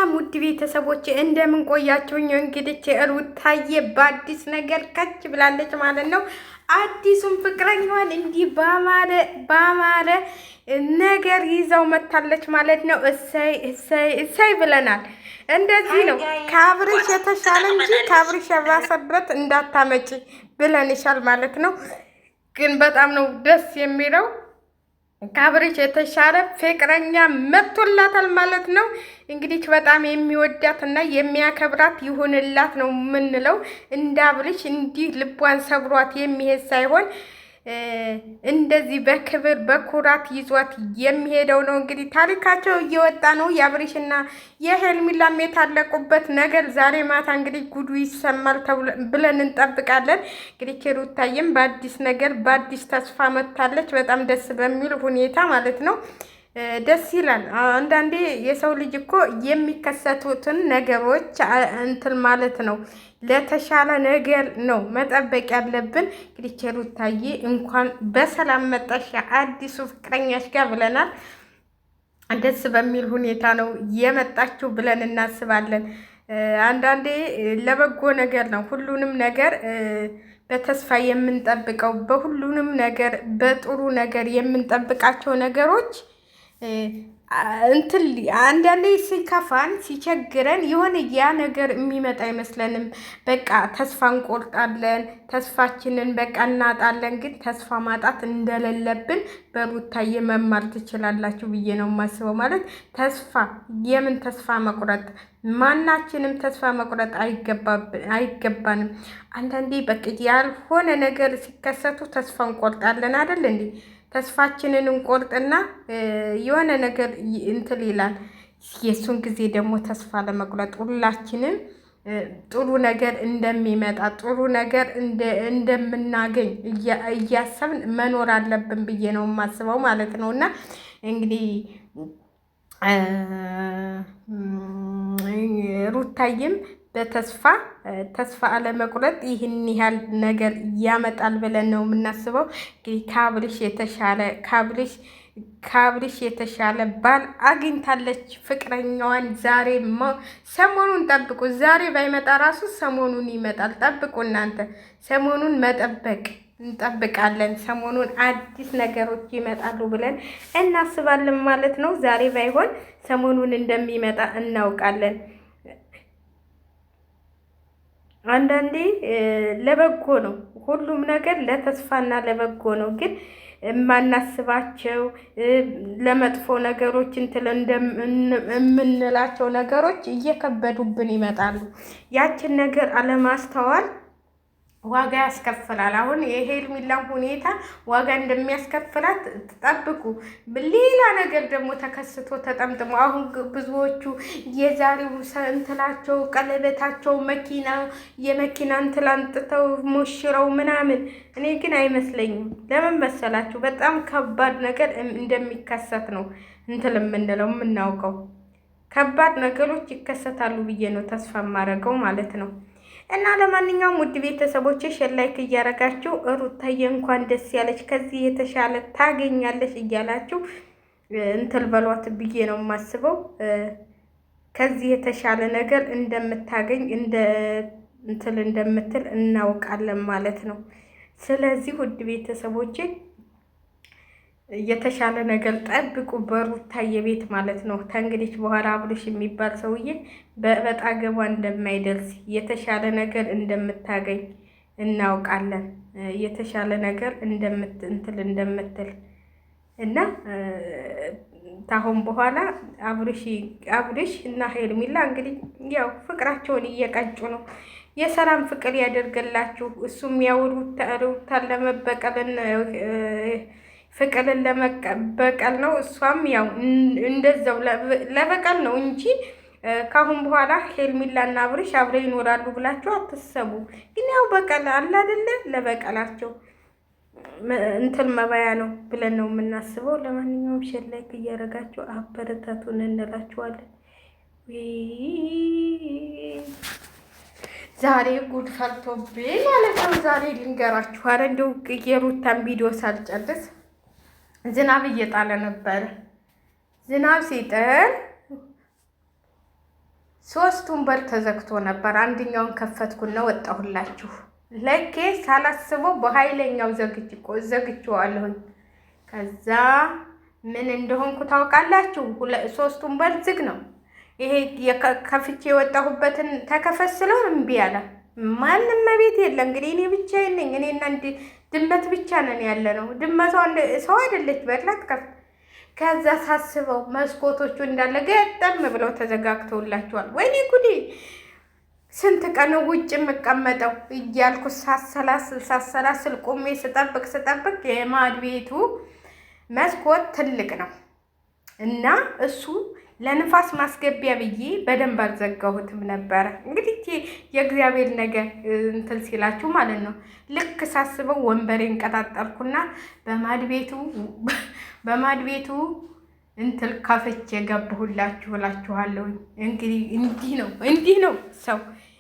ሰላም ውድ ቤተሰቦች እንደምን ቆያችሁኝ? እንግዲህ ሩታዬ በአዲስ ነገር ከች ብላለች ማለት ነው። አዲሱን ፍቅረኛዋን እንዲህ ባማረ ነገር ይዘው መታለች ማለት ነው። እሰይ እሰይ እሰይ ብለናል። እንደዚህ ነው ከአብርሽ የተሻለ እንጂ ከአብርሽ የባሰበት እንዳታመጪ ብለንሻል ማለት ነው። ግን በጣም ነው ደስ የሚለው ከአብርሽ የተሻለ ፍቅረኛ መጥቶላታል ማለት ነው። እንግዲህ በጣም የሚወዳት እና የሚያከብራት ይሁንላት ነው የምንለው። እንደ አብርሽ እንዲህ ልቧን ሰብሯት የሚሄድ ሳይሆን እንደዚህ በክብር በኩራት ይዟት የሚሄደው ነው። እንግዲህ ታሪካቸው እየወጣ ነው። የአብርሽና የሄርሜላም የታለቁበት ነገር ዛሬ ማታ እንግዲህ ጉዱ ይሰማል ብለን እንጠብቃለን። እንግዲህ ሩታዬም በአዲስ ነገር በአዲስ ተስፋ መጥታለች። በጣም ደስ በሚል ሁኔታ ማለት ነው። ደስ ይላል። አንዳንዴ የሰው ልጅ እኮ የሚከሰቱትን ነገሮች እንትን ማለት ነው ለተሻለ ነገር ነው መጠበቅ ያለብን። እንግዲህ ሩታዬ እንኳን በሰላም መጣሽ አዲሱ ፍቅረኛሽ ጋር ብለናል። ደስ በሚል ሁኔታ ነው የመጣችው ብለን እናስባለን። አንዳንዴ ለበጎ ነገር ነው ሁሉንም ነገር በተስፋ የምንጠብቀው። በሁሉንም ነገር በጥሩ ነገር የምንጠብቃቸው ነገሮች እንትን አንዳንዴ ሲከፋን ሲቸግረን የሆነ ያ ነገር የሚመጣ አይመስለንም። በቃ ተስፋ እንቆርጣለን፣ ተስፋችንን በቃ እናጣለን። ግን ተስፋ ማጣት እንደሌለብን በሩታዬ መማር ትችላላችሁ ብዬ ነው የማስበው። ማለት ተስፋ የምን ተስፋ መቁረጥ፣ ማናችንም ተስፋ መቁረጥ አይገባንም። አንዳንዴ በቃ ያልሆነ ነገር ሲከሰቱ ተስፋ እንቆርጣለን አይደል እንዴ? ተስፋችንን እንቆርጥና የሆነ ነገር እንትን ይላል። የሱን ጊዜ ደግሞ ተስፋ ለመቁረጥ ሁላችንም ጥሩ ነገር እንደሚመጣ ጥሩ ነገር እንደምናገኝ እያሰብን መኖር አለብን ብዬ ነው የማስበው ማለት ነው። እና እንግዲህ ሩታይም ተስፋ አለመቁረጥ ይህን ያህል ነገር ያመጣል ብለን ነው የምናስበው። እንግዲህ ከአብርሽ የተሻለ ባል አግኝታለች ፍቅረኛዋን። ዛሬ ሰሞኑን ጠብቁ። ዛሬ ባይመጣ ራሱ ሰሞኑን ይመጣል። ጠብቁ እናንተ። ሰሞኑን እንጠብቃለን። ሰሞኑን አዲስ ነገሮች ይመጣሉ ብለን እናስባለን ማለት ነው። ዛሬ ባይሆን ሰሞኑን እንደሚመጣ እናውቃለን። አንዳንዴ ለበጎ ነው ሁሉም ነገር ለተስፋና ለበጎ ነው። ግን የማናስባቸው ለመጥፎ ነገሮች የምንላቸው ነገሮች እየከበዱብን ይመጣሉ። ያችን ነገር አለማስተዋል ዋጋ ያስከፍላል። አሁን የሄርሜላም ሁኔታ ዋጋ እንደሚያስከፍላት ትጠብቁ። ሌላ ነገር ደግሞ ተከስቶ ተጠምጥሞ አሁን ብዙዎቹ የዛሬው እንትላቸው ቀለበታቸው የመኪና እንትል አንጥተው ሞሽረው ምናምን። እኔ ግን አይመስለኝም። ለምን መሰላችሁ? በጣም ከባድ ነገር እንደሚከሰት ነው እንትል የምንለው የምናውቀው። ከባድ ነገሮች ይከሰታሉ ብዬ ነው ተስፋ የማደርገው ማለት ነው። እና ለማንኛውም ውድ ቤተሰቦች ሼር ላይክ እያደረጋችሁ ሩታዬ እንኳን ደስ ያለች ከዚህ የተሻለ ታገኛለች እያላችሁ እንትን በሏት ብዬ ነው የማስበው። ከዚህ የተሻለ ነገር እንደምታገኝ እንደምትል እናውቃለን ማለት ነው። ስለዚህ ውድ ቤተሰቦቼ የተሻለ ነገር ጠብቁ በሩታዬ ቤት ማለት ነው። ከእንግዲህ በኋላ አብርሽ የሚባል ሰውዬ በበጣ ገቧ እንደማይደርስ የተሻለ ነገር እንደምታገኝ እናውቃለን። የተሻለ ነገር እንደምትል እና ታሁን በኋላ አብርሽ እና ሄርሜላ እንግዲህ ያው ፍቅራቸውን እየቀጩ ነው። የሰላም ፍቅር ያደርገላችሁ። እሱም ያው ሩታን ለመበቀልን ፍቅርን ለመበቀል ነው። እሷም ያው እንደዛው ለበቀል ነው እንጂ ካሁን በኋላ ሄርሜላና አብርሽ አብረው ይኖራሉ ብላችሁ አትሰቡ። ግን ያው በቀል አለ አይደለ? ለበቀላቸው እንትን መባያ ነው ብለን ነው የምናስበው። ለማንኛውም ሼር ላይክ እያደረጋችሁ አበረታቱን እንላችኋለን። ዛሬ ጉድ ፈልቶብኝ ማለት ነው። ዛሬ ልንገራችሁ። ኧረ እንደው የሩታን ቪዲዮ ሳልጨርስ ዝናብ እየጣለ ነበረ። ዝናብ ሲጥል ሶስቱን በር ተዘግቶ ነበር። አንደኛውን ከፈትኩና ወጣሁላችሁ። ለኬ ሳላስበው በኃይለኛው ዘግቼዋለሁኝ። ከዛ ምን እንደሆንኩ ታውቃላችሁ? ሶስቱን በር ዝግ ነው። ይሄ ከፍቼ የወጣሁበትን ተከፈስለው እምቢ አለ። ማንም ቤት የለ። እንግዲህ እኔ ብቻዬን ነኝ። እኔና ድመት ብቻ ነን ያለ ነው። ድመቷ ሰው አይደለች። በላት ከፍት ከዛ ሳስበው መስኮቶቹ እንዳለ ገጠም ብለው ተዘጋግተውላቸዋል። ወይኔ ጉዴ! ስንት ቀን ውጭ የምቀመጠው እያልኩ ሳሰላስል ቆሜ ስጠብቅ የማድ ቤቱ መስኮት ትልቅ ነው እና እሱ ለንፋስ ማስገቢያ ብዬ በደንብ አልዘጋሁትም ነበረ። እንግዲህ የእግዚአብሔር ነገር እንትን ሲላችሁ ማለት ነው። ልክ ሳስበው ወንበሬን ቀጣጠልኩና በማድ ቤቱ እንትን ከፍቼ ገባሁላችሁ እላችኋለሁ። እንግዲህ እንዲህ ነው ሰው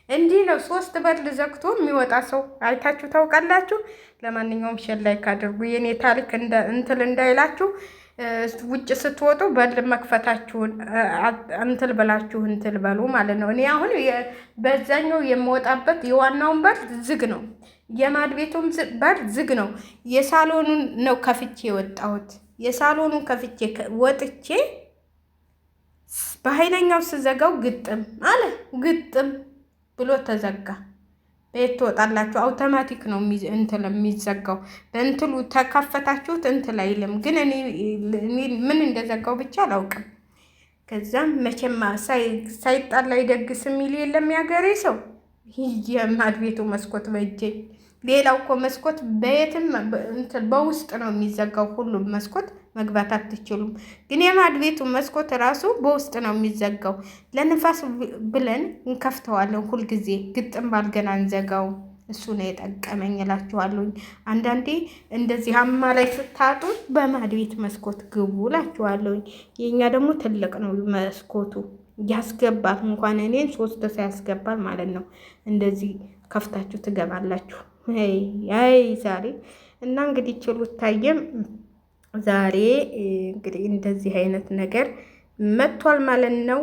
እንዲህ ነው። 3 በር ዘግቶ የሚወጣ ሰው አይታችሁ ታውቃላችሁ? ለማንኛውም ላይክ አድርጉ። የኔ ታሪክ እንትን እንዳይላችሁ ውጭ ስትወጡ በር መክፈታችሁን እንትን ብላችሁ እንትን በሉ ማለት ነው። እኔ አሁን በዛኛው የምወጣበት የዋናውን በር ዝግ ነው። የማድ ቤቱም በር ዝግ ነው። የሳሎኑን ነው ከፍቼ የወጣሁት። የሳሎኑን ከፍቼ ወጥቼ በኃይለኛው ስዘጋው ግጥም አለ። ግጥም ብሎ ተዘጋ። ቤት ትወጣላችሁ። አውቶማቲክ ነው እንትን የሚዘጋው። በእንትሉ ተከፈታችሁት እንትን አይልም። ግን እኔ ምን እንደዘጋው ብቻ አላውቅም። ከዛም መቼም ሳይጣላ ይደግስ የሚል የለም ያገሬ ሰው። የማድ ቤቱ መስኮት በእጄ። ሌላው እኮ መስኮት በየትም እንትን በውስጥ ነው የሚዘጋው። ሁሉም መስኮት መግባት አትችሉም። ግን የማድ ቤቱ መስኮት ራሱ በውስጥ ነው የሚዘጋው። ለንፋስ ብለን እንከፍተዋለን ሁልጊዜ። ግጥም ባልገና እንዘጋው። እሱ ነው የጠቀመኝ እላችኋለሁኝ። አንዳንዴ እንደዚህ አማላይ ስታጡ በማድ ቤት መስኮት ግቡ እላችኋለሁኝ። የኛ ደግሞ ትልቅ ነው መስኮቱ፣ ያስገባል። እንኳን እኔን 3 ሰው ያስገባል ማለት ነው። እንደዚህ ከፍታችሁ ትገባላችሁ። አይ ዛሬ እና እንግዲህ ችሉት ታየም ዛሬ እንግዲህ እንደዚህ አይነት ነገር መጥቷል ማለት ነው።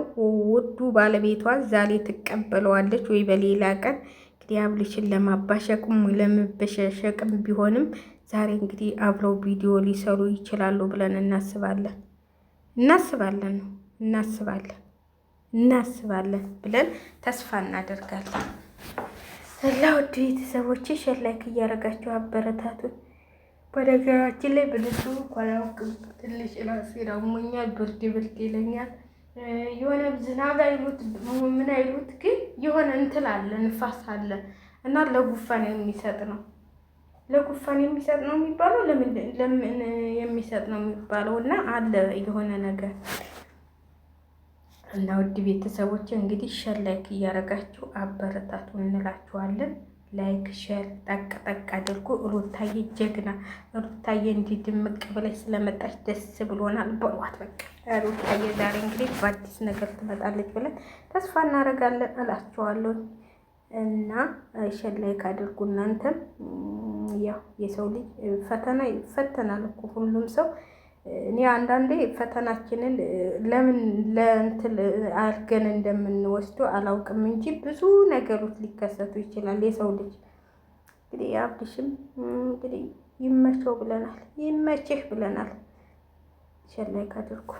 ውዱ ባለቤቷን ዛሬ ትቀበለዋለች ወይ በሌላ ቀን እንግዲህ አብልሽን ለማባሸቅም ለመበሸሸቅም ቢሆንም ዛሬ እንግዲህ አብረው ቪዲዮ ሊሰሩ ይችላሉ ብለን እናስባለን ብለን ተስፋ እናደርጋለን። ለውድ ቤተሰቦቼ ላይክ እያደረጋችሁ አበረታቱን። በነገራችን ላይ ብልቱ ኳላውቅም ትንሽ ራሴ ራሞኛል፣ ብርድ ይለኛል። የሆነ ዝናብ አይሉት ምን አይሉት ግን የሆነ እንትን አለ፣ ንፋስ አለ እና ለጉፋን የሚሰጥ ነው። ለጉፋን የሚሰጥ ነው የሚባለው ለምን የሚሰጥ ነው የሚባለው እና አለ የሆነ ነገር እና ውድ ቤተሰቦች እንግዲህ ላይክ እያደረጋችሁ አበረታቱ እንላችኋለን። ላይክ ሼር ጠቅ አድርጉ። ሩታዬ ጀግና፣ ሩታዬ እንዲህ ድምቅ ብለሽ ስለመጣች ደስ ብሎናል። በሏት በቃ ሩታዬ ዛሬ እንግዲህ በአዲስ ነገር ትመጣለች ብለን ተስፋ እናደርጋለን እላችኋለሁ። እና ላይክ አድርጉ። እናንተም ያው የሰው ልጅ ፈተና ይፈተናል እኮ ሁሉም ሰው። እኔ አንዳንዴ ፈተናችንን ለምን ለእንትን አድርገን እንደምንወስዱ አላውቅም እንጂ ብዙ ነገሮች ሊከሰቱ ይችላል። የሰው ልጅ እንግዲህ አብድሽም እንግዲህ ይመቸው ብለናል፣ ይመችህ ብለናል። ላይክ አድርጉ።